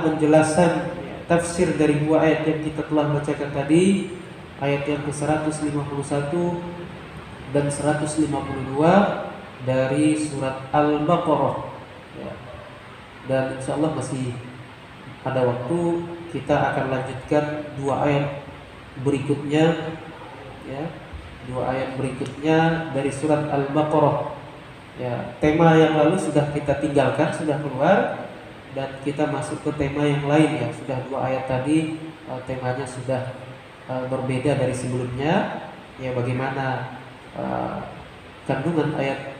penjelasan tafsir dari dua ayat yang kita telah bacakan tadi, ayat yang ke-151 dan 152 dari surat Al-Baqarah. Ya. Dan insyaallah masih ada waktu, kita akan lanjutkan dua ayat berikutnya, ya, dua ayat berikutnya dari surat Al-Baqarah. Ya, tema yang lalu sudah kita tinggalkan, sudah keluar, dan kita masuk ke tema yang lain. Ya, sudah dua ayat tadi temanya sudah berbeda dari sebelumnya. Ya, bagaimana kandungan ayat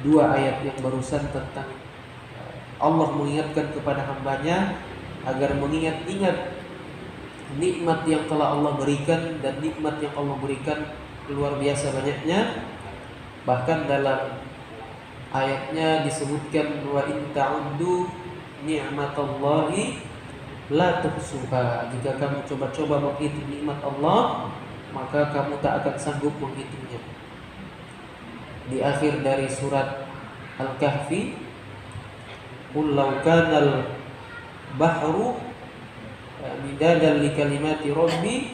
dua ayat yang barusan tentang Allah mengingatkan kepada hambanya agar mengingat-ingat nikmat yang telah Allah berikan, dan nikmat yang Allah berikan luar biasa banyaknya. Bahkan dalam ayatnya disebutkan wa in ta'uddu ni'matallahi la tuhsuha. Jika kamu coba-coba menghitung nikmat Allah, maka kamu tak akan sanggup menghitungnya. Di akhir dari surat Al-Kahfi, qul law kanal bahru midadan li kalimati rabbi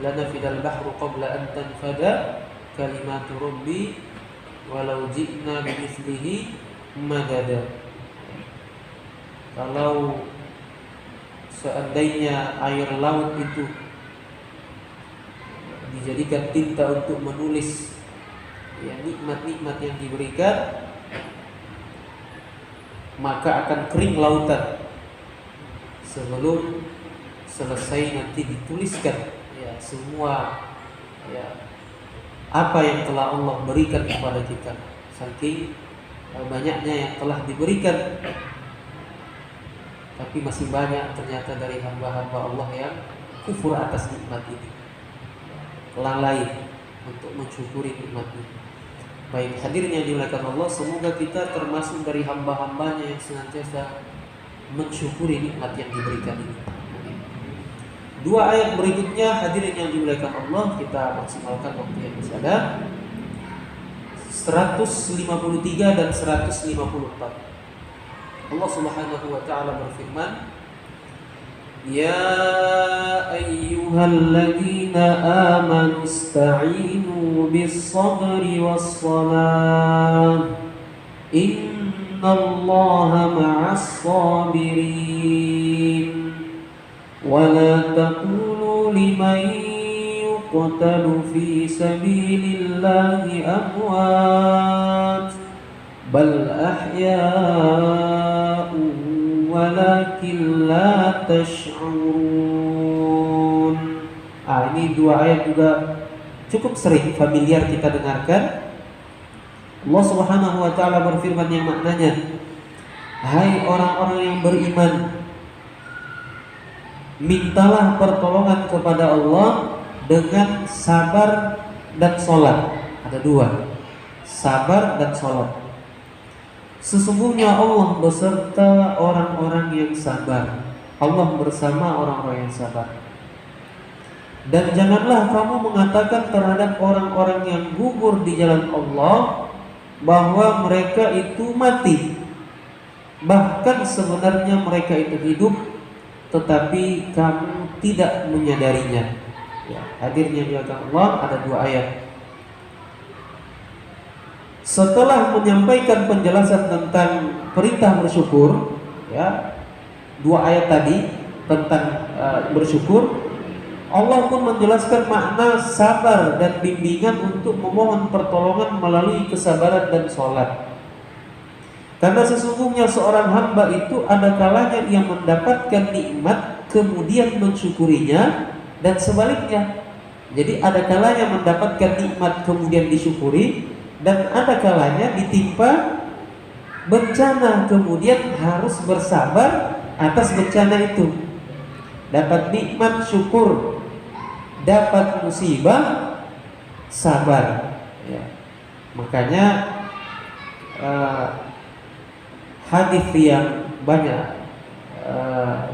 lanafidal bahru qabla an tanfada kalimatu rabbi walau ji'na bimithlihi madada. Kalau seandainya air laut itu dijadikan tinta untuk menulis ya nikmat-nikmat yang diberikan, maka akan kering lautan sebelum selesai nanti dituliskan ya semua ya apa yang telah Allah berikan kepada kita. Saking banyaknya yang telah diberikan, tapi masih banyak ternyata dari hamba-hamba Allah yang kufur atas nikmat ini, lalai untuk mensyukuri nikmat ini. Baik, hadirin yang dimuliakan Allah, semoga kita termasuk dari hamba-hambanya yang senantiasa mensyukuri nikmat yang diberikan ini. Dua ayat berikutnya, hadirin yang dimuliakan Allah, kita maksimalkan waktu yang masih ada. 153 dan 154. Allah Subhanahu wa taala berfirman, ya ayyuhalladzina amanu ista'inu bis-sabri was-salah innallaha ma'as-sabirin. ولا تقولوا لمن يقتل في سبيل الله أموات بل أحياء ولكن لا تشعرون. Ini dua ayat juga cukup sering familiar kita dengarkan. Allah Subhanahu wa taala berfirman yang maknanya, hai orang-orang yang beriman, mintalah pertolongan kepada Allah dengan sabar dan sholat. Ada dua, sabar dan sholat. Sesungguhnya Allah beserta orang-orang yang sabar. Allah bersama orang-orang yang sabar. Dan janganlah kamu mengatakan terhadap orang-orang yang gugur di jalan Allah bahwa mereka itu mati. Bahkan sebenarnya mereka itu hidup, tetapi kamu tidak menyadarinya. Ya, hadirnya dilakukan Allah, ada dua ayat. Setelah menyampaikan penjelasan tentang perintah bersyukur, ya, dua ayat tadi tentang bersyukur, Allah pun menjelaskan makna sabar dan bimbingan untuk memohon pertolongan melalui kesabaran dan sholat. Karena sesungguhnya seorang hamba itu ada kalanya ia mendapatkan nikmat kemudian mensyukurinya, dan sebaliknya. Jadi ada kalanya mendapatkan nikmat kemudian disyukuri, dan ada kalanya ditimpa bencana kemudian harus bersabar atas bencana itu. Dapat nikmat syukur, dapat musibah sabar. Ya. Makanya hadis yang banyak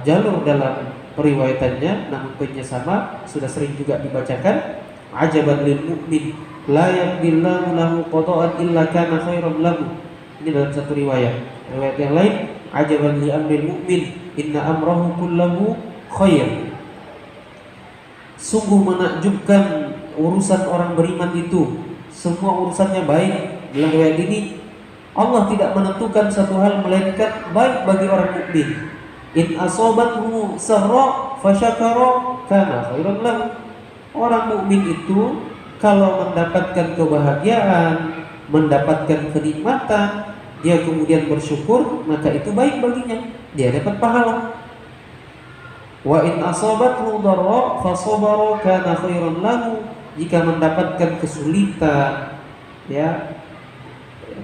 jalur dalam periwayatannya namun poinnya sama, sudah sering juga dibacakan. Ajaban lil mu'min la yaqdillahu lahu qada'an illa kana khairan lahu. Ini dalam satu riwayat. Riwayat yang lain, ajaban li amril mu'min inna amrahu kullahu khair. Sungguh menakjubkan urusan orang beriman itu, semua urusannya baik. Dalam riwayat ini Allah tidak menentukan satu hal melainkan baik bagi orang mukmin. In asobathu sarra fasyakara kana khairan lahu. Orang mukmin itu kalau mendapatkan kebahagiaan, mendapatkan kenikmatan, dia kemudian bersyukur, maka itu baik baginya, dia dapat pahala. Wa in asabathu dharra fasabara kana khairan lahu. Jika mendapatkan kesulitan, ya,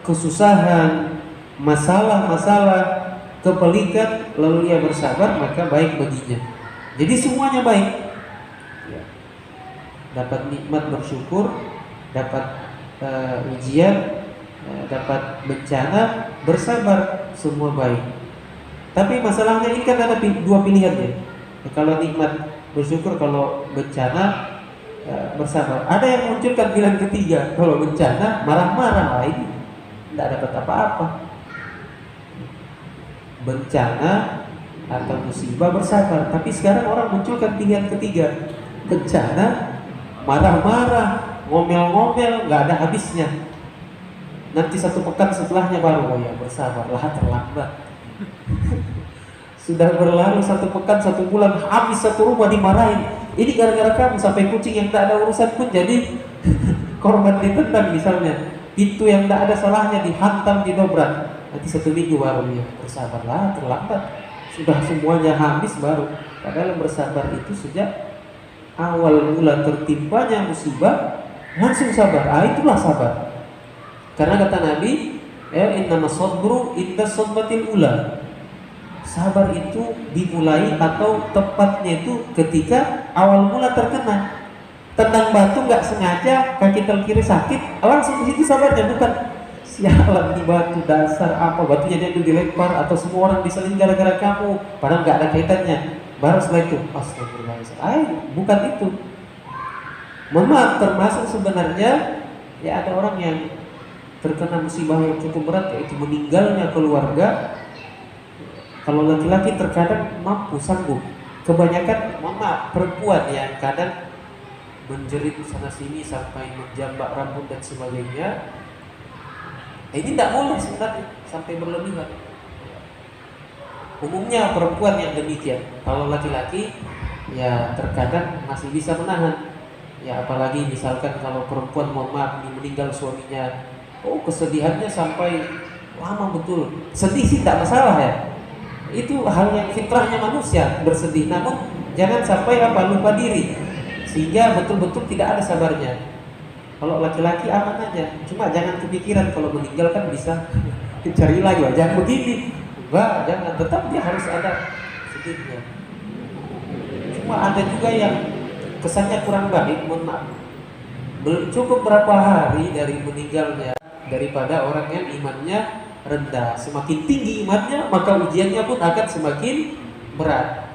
kesusahan, masalah-masalah, kepelikan, lalu dia bersabar, maka baik baginya. Jadi semuanya baik. Ya. Dapat nikmat bersyukur, dapat ujian, dapat bencana, bersabar, semua baik. Tapi masalahnya ini kan ada dua pilihannya. Ya, kalau nikmat bersyukur, kalau bencana bersabar. Ada yang munculkan pilihan ketiga, kalau bencana marah-marah, ini tidak dapat apa-apa. Bencana atau musibah bersabar. Tapi sekarang orang munculkan pilihan ketiga, bencana marah-marah, ngomel-ngomel, nggak ada habisnya. Nanti 1 pekan setelahnya baru, oh ya bersabar lah, terlambat. Sudah berlalu 1 pekan, 1 bulan, habis 1 rumah dimarahin. Ini gara-gara kamu, sampai kucing yang tak ada urusan pun jadi korban ditendang misalnya. Pintu yang tak ada salahnya dihantam, didobrak. Nanti 1 minggu baru ya bersabarlah, terlambat. Sudah semuanya habis baru. Padahal bersabar itu sejak awal mula tertimpanya musibah langsung sabar. Itulah sabar. Karena kata Nabi, innamas sabru inda sadmatil ula. Sabar itu dimulai atau tepatnya itu ketika awal mula terkena. Tendang batu nggak sengaja, kaki kiri sakit, langsung di situ sabarnya, bukan sialan di batu dasar apa, batunya dia dilempar atau semua orang diseling gara-gara kamu, padahal nggak ada kaitannya. Baru setelah itu, astagfirullahaladzim. Bukan itu. Memang termasuk sebenarnya ya ada orang yang terkena musibah yang cukup berat, yaitu meninggalnya keluarga. Kalau laki-laki terkadang mampu, sanggup. Kebanyakan perempuan yang kadang menjerit sana sini sampai menjambak rambut dan sebagainya. Ini tidak boleh sebenarnya sampai berlebihan. Umumnya perempuan yang demikian. Kalau laki-laki ya terkadang masih bisa menahan. Ya apalagi misalkan kalau perempuan meninggal suaminya, kesedihannya sampai lama betul. Sedih sih tidak masalah ya. Itu hal yang fitrahnya manusia bersedih, namun jangan sampai lupa diri sehingga betul-betul tidak ada sabarnya. Kalau laki-laki aman aja, cuma jangan kepikiran kalau meninggal kan bisa cari lagi, jangan begini. Enggak, jangan, tetap dia harus ada sedihnya. Cuma ada juga yang kesannya kurang baik, mohon maaf. Cukup berapa hari dari meninggalnya daripada orang yang imannya rendah. Semakin tinggi imannya, maka ujiannya pun akan semakin berat,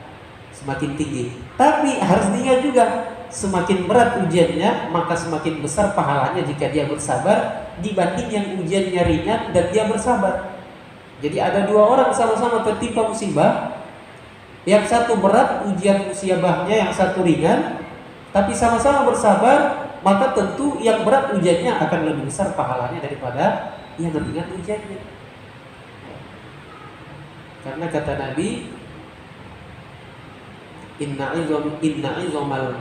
semakin tinggi. Tapi harus diingat juga, semakin berat ujiannya, maka semakin besar pahalanya jika dia bersabar dibanding yang ujiannya ringan dan dia bersabar. Jadi ada 2 orang sama-sama tertimpa musibah, yang satu berat ujian musibahnya, yang satu ringan, tapi sama-sama bersabar, maka tentu yang berat ujiannya akan lebih besar pahalanya daripada yang ringan ujiannya. Karena kata Nabi, inna izomal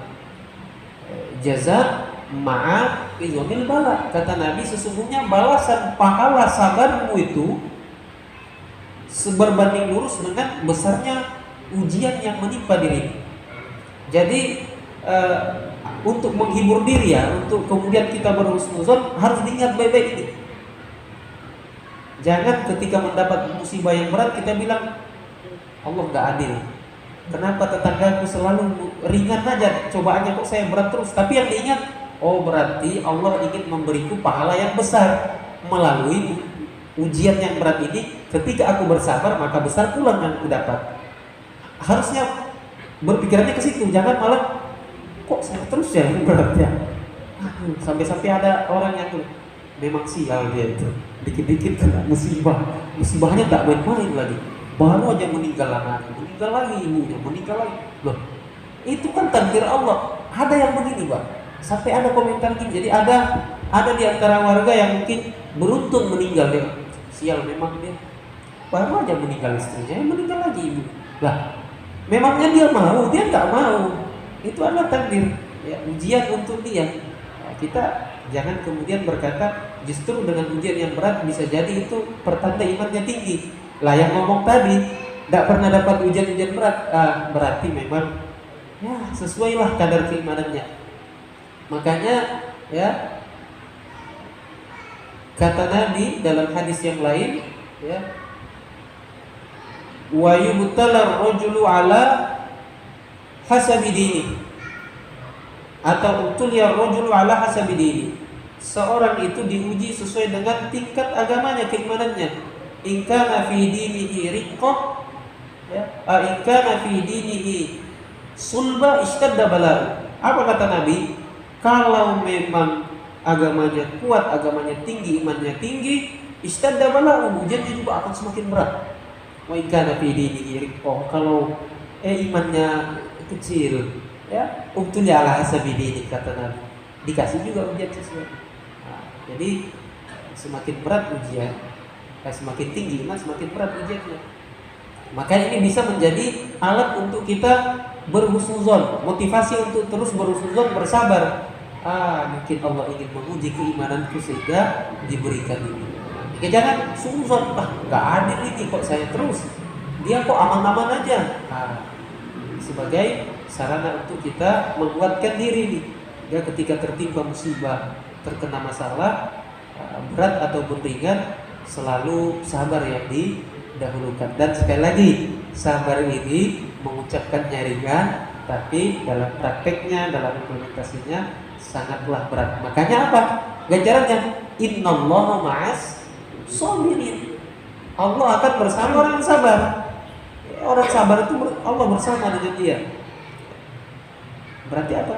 jaza ma'a izomil bala. Kata Nabi, sesungguhnya balasan pahala sabarmu itu seberbanding lurus dengan besarnya ujian yang menimpa diri. Jadi untuk menghibur diri ya, untuk kemudian kita berhusnuzon, harus diingat baik-baik ini. Jangan ketika mendapat musibah yang berat kita bilang Allah nggak adil. Kenapa tetanggaku selalu ringan aja cobaannya, kok saya berat terus? Tapi yang diingat, berarti Allah ingin memberiku pahala yang besar melalui ujian yang berat ini. Ketika aku bersabar, maka besar pula yang aku dapat. Harusnya berpikirannya ke situ, jangan malah kok saya terus ya yang berat ya. Sampai-sampai ada orang yang memang sial dia itu, dikit-dikit kena musibah, musibahnya tak main-main lagi. baru aja meninggal anaknya, meninggal lagi ibunya, meninggal lagi. Loh, itu kan takdir Allah. Ada yang begini, Pak. Sampai ada komentar gini. Jadi ada di antara warga yang mungkin beruntung meninggal dia. Sial memang dia. Baru aja meninggal istrinya, meninggal lagi ibu. Lah, memangnya dia mau? Dia nggak mau. Itu adalah takdir, ya, ujian untuk dia. Nah, kita jangan kemudian berkata justru dengan ujian yang berat bisa jadi itu pertanda imannya tinggi. Lah yang ngomong tadi tidak pernah dapat ujian-ujian berat, berarti memang ya sesuailah kadar keimanannya. Makanya ya kata Nabi dalam hadis yang lain, ya, wa yubtala rajulu ala hasabi dini, atau utulia rajulu ala hasabi dini. Seorang itu diuji sesuai dengan tingkat agamanya, keimanannya. In kana fi dinihi riqqah, ya, in kana fi dinihi sulba ishtadda bala'u. Apa kata Nabi? Kalau memang agamanya kuat, agamanya tinggi, imannya tinggi, ishtadda bala'u, ujiannya juga akan semakin berat. Wa in kana fi dinihi riqqah, kalau imannya kecil, ya, ubtuli ala hasabi dini, kata Nabi, dikasih juga ujian sesuai. Nah, jadi semakin berat ujian, semakin tinggi iman, semakin berat ujiannya. Maka ini bisa menjadi alat untuk kita berhusnuzon, motivasi untuk terus berhusnuzon, bersabar. Mungkin Allah ingin menguji keimananku sehingga diberikan ini. Ya, jangan suzon, nggak adil ini kok saya terus, dia kok aman-aman aja. Sebagai sarana untuk kita menguatkan diri nih, ya, ketika tertimpa musibah, terkena masalah berat ataupun ringan, selalu sabar yang didahulukan. Dan sekali lagi, sabar ini mengucapkannya ringan, tapi dalam prakteknya, dalam implementasinya sangatlah berat. Makanya apa? Ganjarannya innallaha ma'as sabirin. Allah akan bersama orang yang sabar. Orang sabar itu Allah bersama dengan dia. Berarti apa?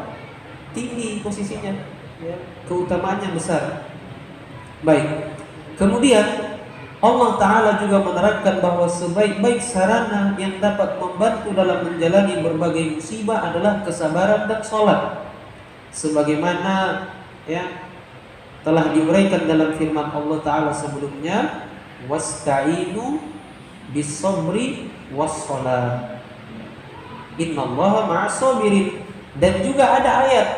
Tinggi posisinya, ya, keutamaannya besar. Baik. Kemudian Allah Ta'ala juga menerangkan bahwa sebaik-baik sarana yang dapat membantu dalam menjalani berbagai musibah adalah kesabaran dan sholat. Sebagaimana, ya, telah diuraikan dalam firman Allah Ta'ala sebelumnya, wasta'inu bis-sabri was-sholat, innallaha ma'as sabirin. Dan juga ada ayat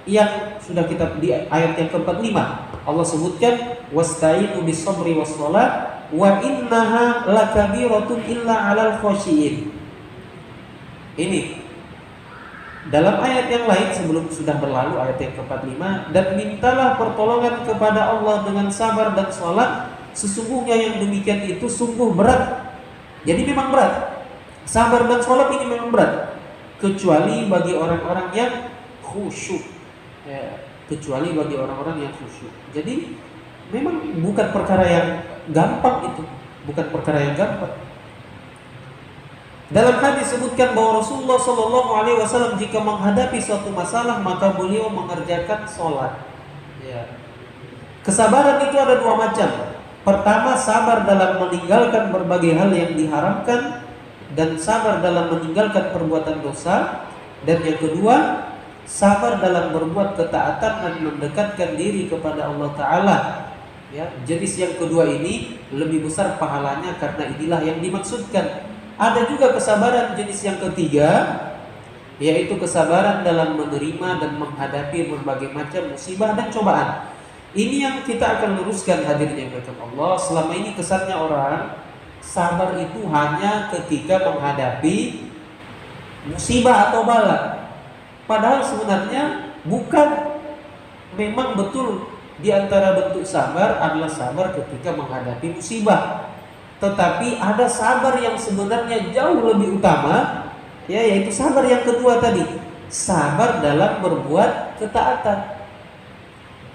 yang sudah kita di ayat yang ke-45, Allah sebutkan wasta'inu bis-sabri was-sholat wa innaha lakabiratun illa 'alal khashiyin. Ini dalam ayat yang lain sebelum sudah berlalu, ayat yang ke-45, dan mintalah pertolongan kepada Allah dengan sabar dan sholat, sesungguhnya yang demikian itu sungguh berat. Jadi memang berat, sabar dan sholat ini memang berat, kecuali bagi orang-orang yang khusyuk, ya, kecuali bagi orang-orang yang khusyuk. Jadi memang bukan perkara yang gampang itu, bukan perkara yang gampang. Dalam hadis disebutkan bahwa Rasulullah SAW jika menghadapi suatu masalah maka beliau mengerjakan sholat. Ya. Kesabaran itu ada dua macam. Pertama, sabar dalam meninggalkan berbagai hal yang diharamkan dan sabar dalam meninggalkan perbuatan dosa. Dan yang kedua, sabar dalam berbuat ketaatan dan mendekatkan diri kepada Allah Ta'ala. Ya, jenis yang kedua ini lebih besar pahalanya karena inilah yang dimaksudkan. Ada juga kesabaran jenis yang ketiga, yaitu kesabaran dalam menerima dan menghadapi berbagai macam musibah dan cobaan. Ini yang kita akan luruskan, hadirin yang dirahmati Allah. Selama ini kesannya orang sabar itu hanya ketika menghadapi musibah atau bala. Padahal sebenarnya bukan. Memang betul di antara bentuk sabar adalah sabar ketika menghadapi musibah. Tetapi ada sabar yang sebenarnya jauh lebih utama, ya, yaitu sabar yang kedua tadi, sabar dalam berbuat ketaatan.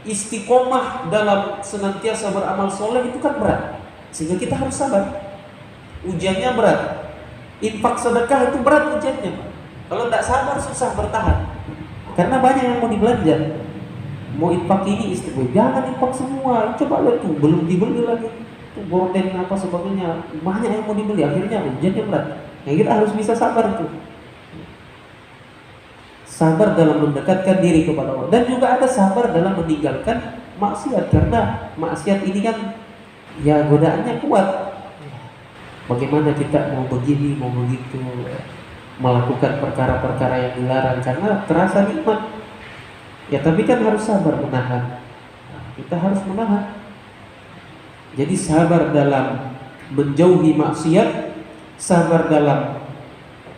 Istiqomah dalam senantiasa beramal soleh itu kan berat, sehingga kita harus sabar. Ujiannya berat. Infak sedekah itu berat ujiannya. Kalau tidak sabar susah bertahan, karena banyak yang mau dibelanja. Mau infak ini istiqomah, jangan infak semua. Coba lihat tuh, belum dibeli lagi. gorden apa sebagainya, banyak yang mau dibeli, akhirnya ujiannya berat. Nah, kita harus bisa sabar itu. Sabar dalam mendekatkan diri kepada Allah, dan juga ada sabar dalam meninggalkan maksiat, karena maksiat ini kan ya godaannya kuat. Bagaimana kita mau begini, mau begitu, melakukan perkara-perkara yang dilarang karena terasa nikmat. Ya tapi kan harus sabar menahan. Kita harus menahan. Jadi sabar dalam menjauhi maksiat, sabar dalam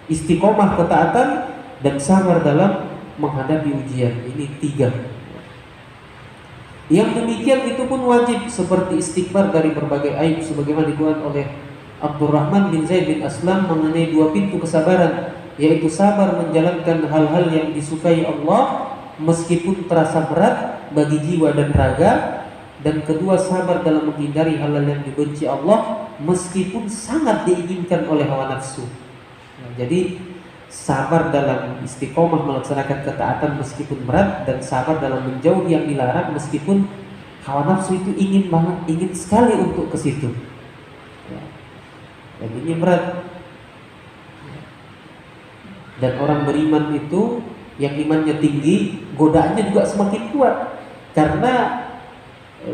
istiqomah ketaatan, dan sabar dalam menghadapi ujian. Ini 3. Yang demikian itu pun wajib, seperti istighfar dari berbagai aib, sebagaimana dikuat oleh Abdurrahman bin Zaid bin Aslam mengenai 2 pintu kesabaran, yaitu sabar menjalankan hal-hal yang disukai Allah meskipun terasa berat bagi jiwa dan raga, dan kedua sabar dalam menghindari hal-hal yang dibenci Allah meskipun sangat diinginkan oleh hawa nafsu. Jadi sabar dalam istiqomah melaksanakan ketaatan meskipun berat, dan sabar dalam menjauhi yang dilarang meskipun hawa nafsu itu ingin banget, ingin sekali untuk ke situ. Dan ini berat. Dan orang beriman itu yang imannya tinggi, godaannya juga semakin kuat, karena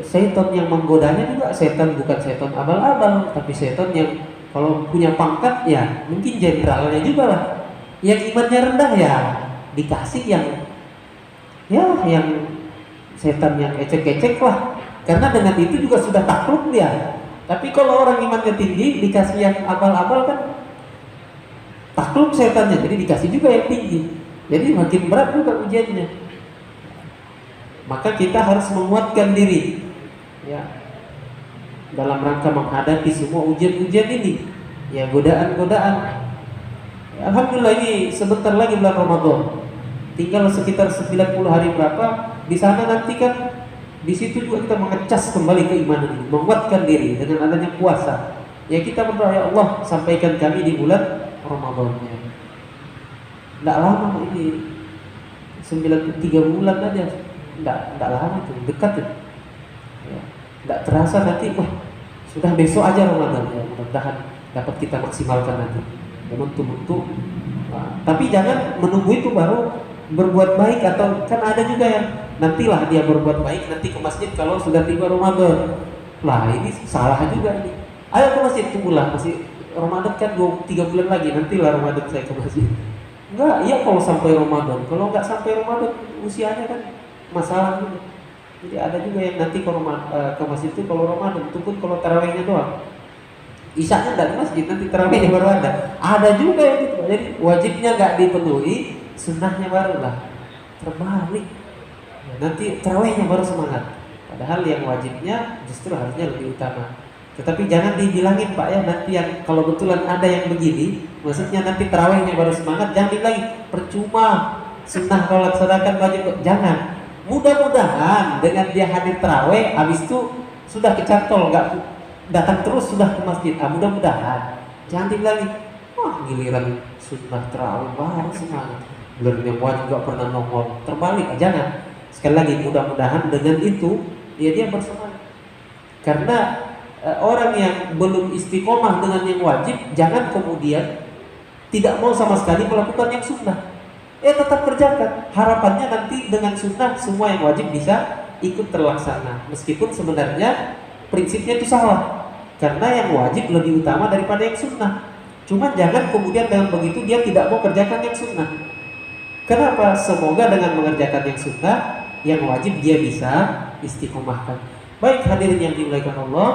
setan yang menggodanya juga setan, bukan setan abal-abal, tapi setan yang kalau punya pangkat ya mungkin jenderalnya juga lah. Yang imannya rendah ya dikasih yang setan yang ecek-ecek lah, karena dengan itu juga sudah takluk dia. Tapi kalau orang imannya tinggi dikasih yang abal-abal kan takluk setannya, jadi dikasih juga yang tinggi, jadi makin berat juga ujiannya. Maka kita harus menguatkan diri ya dalam rangka menghadapi semua ujian-ujian ini, ya godaan-godaan. Alhamdulillah ini sebentar lagi bulan Ramadan, tinggal sekitar 90 hari berapa. Di sana nanti kan di situ juga kita mengecas kembali keimanan ini, menguatkan diri dengan adanya puasa. Ya kita berdoa, ya Allah sampaikan kami di bulan Ramadannya. Tidak lama ini, 93 bulan aja, tidak lama itu, dekat itu. Ya, tidak terasa nanti, wah sudah besok aja Ramadan ya. Mudah-mudahan dapat kita maksimalkan nanti. Bentuk-bentuk. Tapi jangan menunggu itu baru berbuat baik, atau kan ada juga yang nantilah dia berbuat baik nanti ke masjid kalau sudah tiba Ramadan. Lah ini salah juga ini. Ayo ke masjid, tunggulah masih Ramadan kan 3 bulan lagi, nantilah Ramadan saya ke masjid. Enggak, iya kalau sampai Ramadan. Kalau enggak sampai Ramadan usianya kan masalah juga. Jadi ada juga yang nanti ke masjid itu kalau Ramadan, itu pun kalau tarawihnya doang. Isyanya enggak di masjid, nanti tarawihnya baru ada. Ada juga yang gitu. Jadi wajibnya enggak dipenuhi, sunnahnya barulah terbalik. Nanti tarawihnya baru semangat. Padahal yang wajibnya justru harusnya lebih utama. Tetapi jangan dibilangin Pak ya, nanti yang kalau betulan ada yang begini, maksudnya nanti tarawihnya baru semangat, jangan dibilangin percuma sunnah kalau laksanakan wajib. Jangan. Mudah-mudahan dengan dia hadir tarawih, habis itu sudah kecantol, enggak datang terus sudah ke masjid. Mudah-mudahan. Jangan dibilangin, wah giliran sunnah tarawih baru semangat, giliran wajib enggak pernah nongol. Terbalik, jangan. Sekali lagi, mudah-mudahan dengan itu dia bersemangat. Karena orang yang belum istiqomah dengan yang wajib, jangan kemudian tidak mau sama sekali melakukan yang sunnah. Tetap kerjakan. Harapannya nanti dengan sunnah semua yang wajib bisa ikut terlaksana, meskipun sebenarnya prinsipnya itu salah, karena yang wajib lebih utama daripada yang sunnah. Cuma jangan kemudian dengan begitu dia tidak mau kerjakan yang sunnah. Kenapa? Semoga dengan mengerjakan yang sunnah, yang wajib dia bisa istiqomahkan. Baik hadirin yang dimuliakan Allah,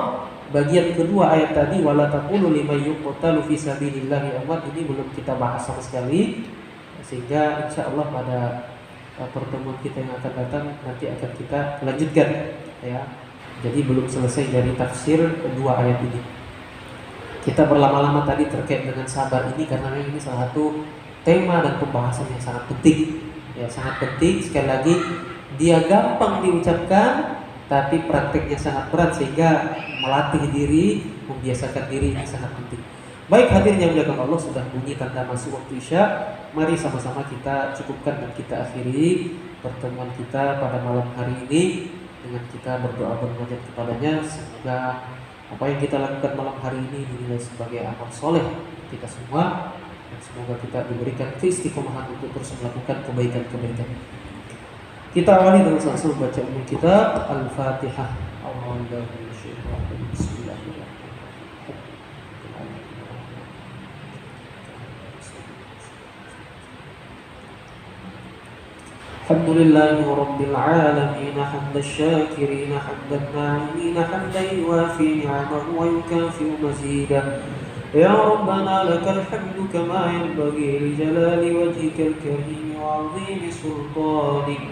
bagian kedua ayat tadi, wala taqulu liman yuqtalu fi sabilillahi amwat, ini belum kita bahas sama sekali, sehingga insya Allah pada pertemuan kita yang akan datang nanti akan kita lanjutkan ya. Jadi belum selesai dari tafsir kedua ayat ini. Kita berlama-lama tadi terkait dengan sabar ini karena ini salah satu tema dan pembahasan yang sangat penting. Ya, sangat penting. Sekali lagi, dia gampang diucapkan tapi prakteknya sangat berat, sehingga melatih diri, membiasakan diri ini sangat penting. Baik hadirin yang dimuliakan Allah, sudah bunyi tanda masuk waktu Isya. Mari sama-sama kita cukupkan dan kita akhiri pertemuan kita pada malam hari ini dengan kita berdoa bermunajat kepadanya. Semoga Apa yang kita lakukan malam hari ini dinilai sebagai amal soleh kita semua, dan semoga kita diberikan keistiqomahan untuk terus melakukan kebaikan-kebaikan. Kita awali dengan langsung baca umum kita Al-Fatihah. Bismillahirrahmanirrahim. الحمد لله رب العالمين حمد الشاكرين حمد الناعمين حمدا يوافي نعمه ويكافئ مزيدا. يا ربنا لك الحمد كما ينبغي لجلال وجهك الكريم وعظيم سلطانك.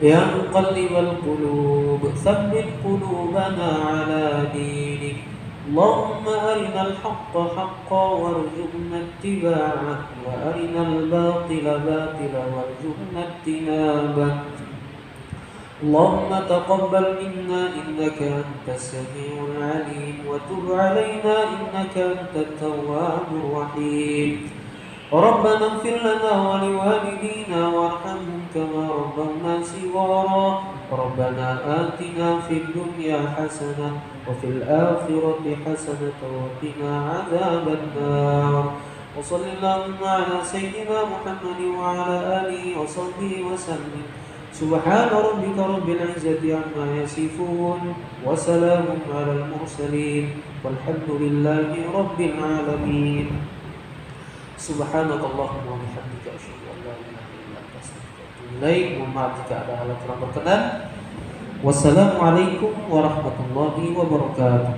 يا مقلب القلوب ثبت قلوبنا على دينك. اللهم أرنا الحق حقا وارزقنا اتباعه وأرنا الباطل باطلا وارزقنا اجتنابه. اللهم تقبل منا إنك أنت السميع العليم وتب علينا إنك أنت التواب الرحيم. ربنا اغفر لنا ولوالدينا وارحمهم كما ربونا صغارا. ربنا آتنا في الدنيا حسنة وفي الآخرة حسنة وقنا عذاب النار. وصل اللهم على سيدنا محمد وعلى آله وصحبه وسلم. سبحان ربك رب العزة عما يصفون وسلام على المرسلين والحمد لله رب العالمين. سبحانك اللهم وبحمدك أشهد أن لا إله إلا أنت أستغفرك وأتوب إليك. Mohon maaf jika ada hal yang kurang berkenan. Wassalamualaikum warahmatullahi wabarakatuh.